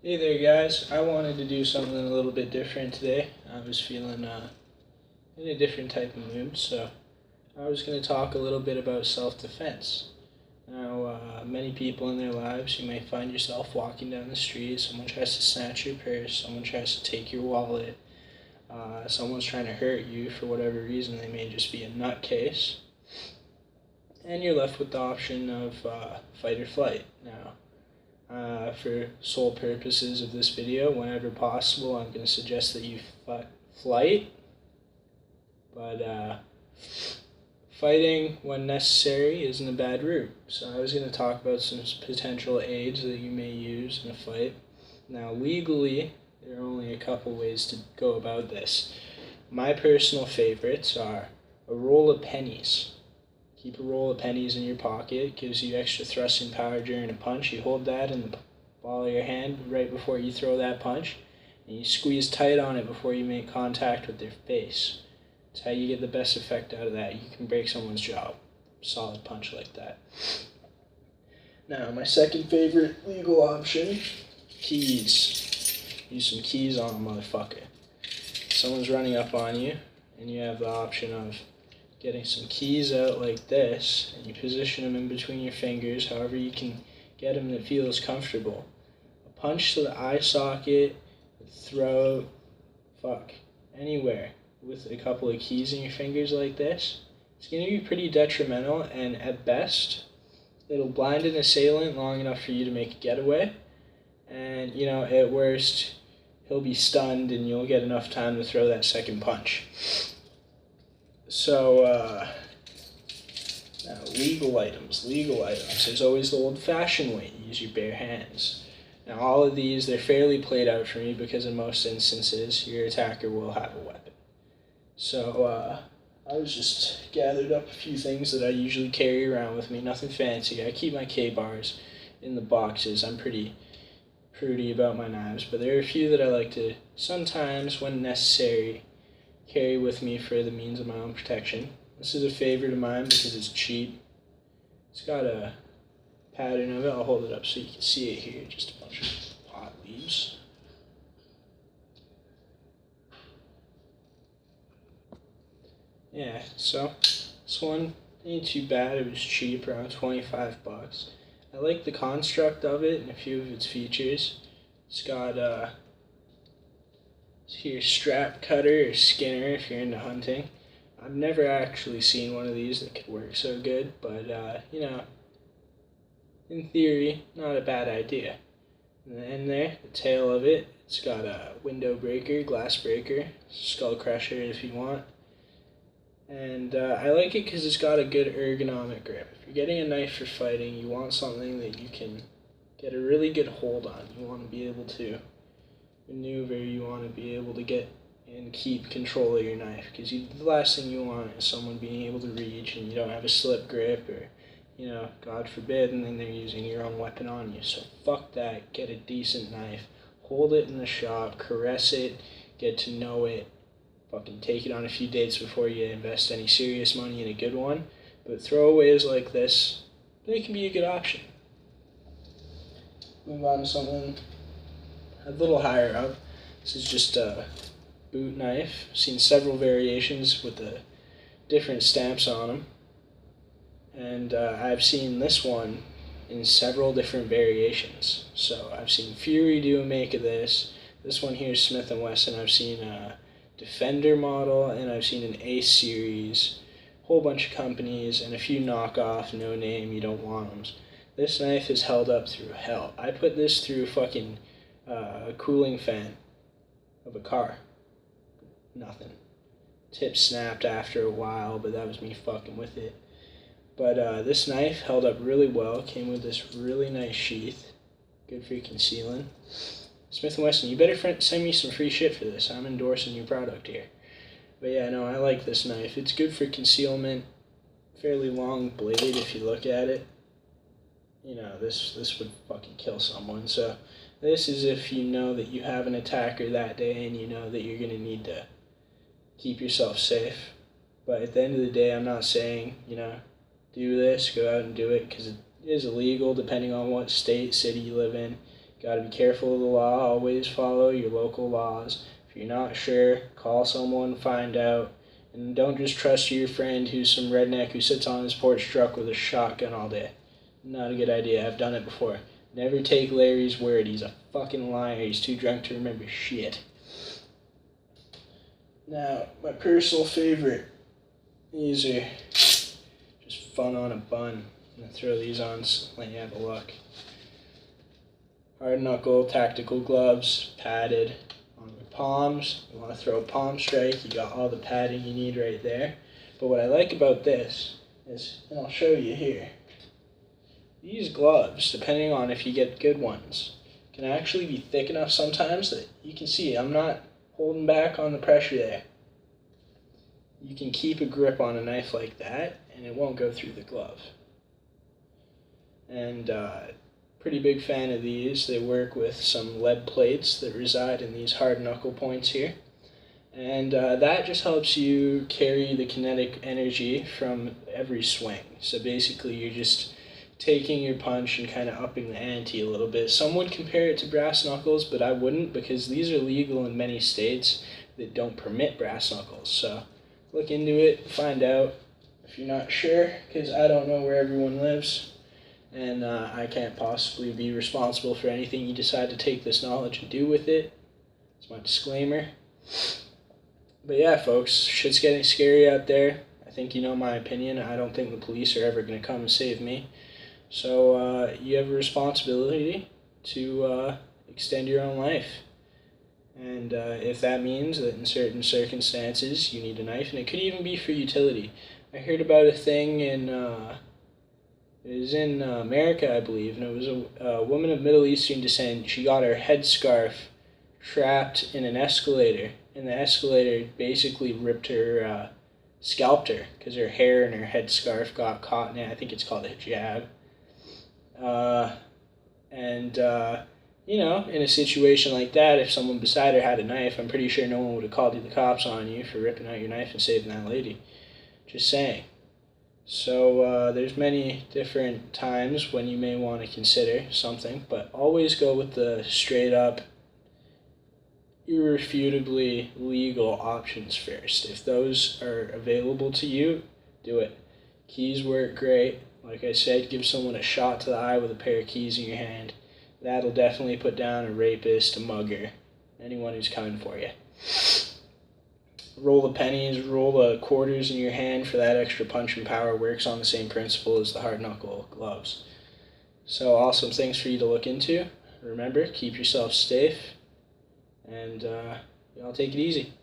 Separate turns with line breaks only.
Hey there guys, I wanted to do something a little bit different today. I was feeling in a different type of mood, so I was going to talk a little bit about self-defense. Now, many people in their lives, you may find yourself walking down the street, someone tries to snatch your purse, someone tries to take your wallet, someone's trying to hurt you for whatever reason, they may just be a nutcase, and you're left with the option of fight or flight. Now, for sole purposes of this video, whenever possible, I'm going to suggest that you flight, but fighting when necessary isn't a bad route. So I was going to talk about some potential aids that you may use in a fight. Now, legally, there are only a couple ways to go about this. My personal favorites are a roll of pennies. Keep a roll of pennies in your pocket. Gives you extra thrusting power during a punch. You hold that in the ball of your hand right before you throw that punch, and you squeeze tight on it before you make contact with their face. That's how you get the best effect out of that. You can break someone's jaw. Solid punch like that. Now, my second favorite legal option, keys. Use some keys on a motherfucker. Someone's running up on you, and you have the option of getting some keys out like this, and you position them in between your fingers, however you can get them that feels comfortable. A punch to the eye socket, the throat, anywhere with a couple of keys in your fingers like this, it's going to be pretty detrimental, and at best, it'll blind an assailant long enough for you to make a getaway, and, at worst, he'll be stunned and you'll get enough time to throw that second punch. So, now legal items. There's always the old-fashioned way. You use your bare hands. Now, all of these, they're fairly played out for me because in most instances, your attacker will have a weapon. So, I was just gathered up a few things that I usually carry around with me. Nothing fancy. I keep my K-bars in the boxes. I'm pretty prudy about my knives, but there are a few that I like to, sometimes, when necessary, carry with me for the means of my own protection. This is a favorite of mine because it's cheap. It's got a pattern of it. I'll hold it up so you can see it here. Just a bunch of pot leaves. Yeah, so this one ain't too bad. It was cheap, around 25 bucks. I like the construct of it and a few of its features. It's got here strap cutter or skinner if you're into hunting. I've never actually seen one of these that could work so good, but in theory, not a bad idea. And in there, the tail of it, it's got a window breaker, glass breaker, skull crusher if you want. And I like it because it's got a good ergonomic grip. If you're getting a knife for fighting, you want something that you can get a really good hold on. You want to be able to maneuver, you want to be able to get and keep control of your knife, because the last thing you want is someone being able to reach and you don't have a slip grip, or God forbid, and then they're using your own weapon on you. So fuck that. Get a decent knife, hold it in the shop, caress it, get to know it, fucking take it on a few dates before you invest any serious money in a good one. But throwaways like this, they can be a good option. Move on to something a little higher up. This is just a boot knife. I've seen several variations with the different stamps on them, and I've seen this one in several different variations. So I've seen Fury do a make of this. This one here is Smith & Wesson. I've seen a Defender model, and I've seen an Ace series, a whole bunch of companies, and a few knockoff, no name, you don't want them. This knife is held up through hell. I put this through fucking a cooling fan of a car. Nothing. Tip snapped after a while, but that was me fucking with it. But this knife held up really well. Came with this really nice sheath. Good for concealing. Smith & Wesson, you better send me some free shit for this. I'm endorsing your product here. But yeah, no, I like this knife. It's good for concealment. Fairly long blade if you look at it. This would fucking kill someone. So this is if you know that you have an attacker that day and you know that you're going to need to keep yourself safe. But at the end of the day, I'm not saying, do this, go out and do it, because it is illegal depending on what state, city you live in. Got to be careful of the law. Always follow your local laws. If you're not sure, call someone, find out. And don't just trust your friend who's some redneck who sits on his porch truck with a shotgun all day. Not a good idea. I've done it before. Never take Larry's word. He's a fucking liar. He's too drunk to remember shit. Now, my personal favorite. These are just fun on a bun. I'm going to throw these on so let you have a look. Hard knuckle, tactical gloves, padded on your palms. You want to throw a palm strike, you got all the padding you need right there. But what I like about this is, and I'll show you here, these gloves, depending on if you get good ones, can actually be thick enough sometimes that you can see I'm not holding back on the pressure there. You can keep a grip on a knife like that and it won't go through the glove. And pretty big fan of these. They work with some lead plates that reside in these hard knuckle points here. And that just helps you carry the kinetic energy from every swing. So basically you're just taking your punch and kind of upping the ante a little bit. Some would compare it to brass knuckles, but I wouldn't, because these are legal in many states that don't permit brass knuckles. So look into it, find out if you're not sure, because I don't know where everyone lives, and I can't possibly be responsible for anything you decide to take this knowledge and do with it. That's my disclaimer. But yeah, folks, shit's getting scary out there. I think you know my opinion. I don't think the police are ever going to come and save me. So you have a responsibility to extend your own life. And if that means that in certain circumstances you need a knife, and it could even be for utility. I heard about a thing in, it was in America, I believe, and it was a woman of Middle Eastern descent. She got her headscarf trapped in an escalator, and the escalator basically ripped her, scalped her, because her hair and her headscarf got caught in it. I think it's called a hijab. You know, in a situation like that, if someone beside her had a knife, I'm pretty sure no one would have called the cops on you for ripping out your knife and saving that lady. Just saying. So there's many different times when you may want to consider something, but always go with the straight up, irrefutably legal options first. If those are available to you, do it. Keys work great. Like I said, give someone a shot to the eye with a pair of keys in your hand. That'll definitely put down a rapist, a mugger, anyone who's coming for you. Roll the pennies, roll the quarters in your hand for that extra punch and power. Works on the same principle as the hard knuckle gloves. So awesome things for you to look into. Remember, keep yourself safe, and y'all take it easy.